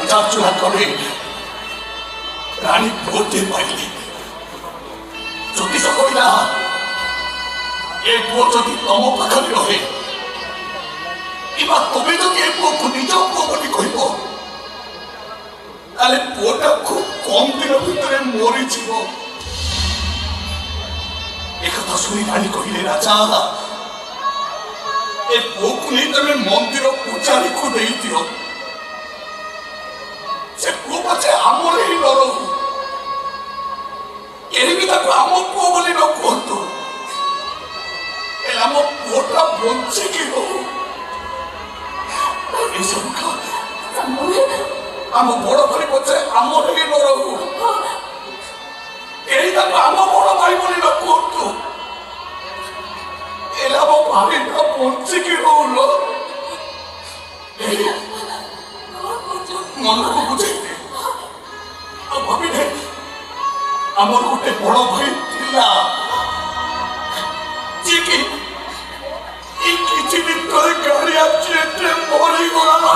পূজার্চনা করে রানী পড়তে পাইলে জ্যোতিষ কইলা এ পুଅ যদি ତମ ପାଖରେ ରହେ কিংবা তুমি যদি এ পুଅକୁ ନିଜ ପୁଅ ବୋଲି କହିବ তাহলে পুଅটা খুব কম দিন ভিতরে মরিଯିବ। একথা শুনি রানী কহিলে রাজা ଏ ପୁଅକୁ ନେଇ ତମେ ମନ୍ଦିର ପୂଜାରୀକୁ ଦେଇଦିଅ। ସେ ପୁଅ ପଛେ ଆମର ହିଁ ନ ରହୁ, କେହି ବି ତାକୁ ଆମ ପୁଅ ବୋଲି ନ କୁହନ୍ତୁ, ହେଲେ ଆମ ପୁଅଟା ବଞ୍ଚିକି ରହୁ। ଏସବୁ ଆମ ବଡ ଭାଇ ପଛେ ଆମର ହିଁ ନ ରହୁ, କେହି ତାକୁ ଆମ ବଡ ଭାଇ ବୋଲି ନ କୁହନ୍ତୁ, ହେଲେ ଆମ ଭାଇଟା ବଞ୍ଚିକି ରହୁଲ। ମନକୁ ବୁଝେଇଲେ ଆଉ ଭାବିଲେ ଆମର ଗୋଟେ ବଡ ଭାଇ ଥିଲା ଯିଏକି କିଛି ଦିନ ତଳେ ଗାଡି ଆକ୍ସିଡେଣ୍ଟରେ ମରିଗଲା।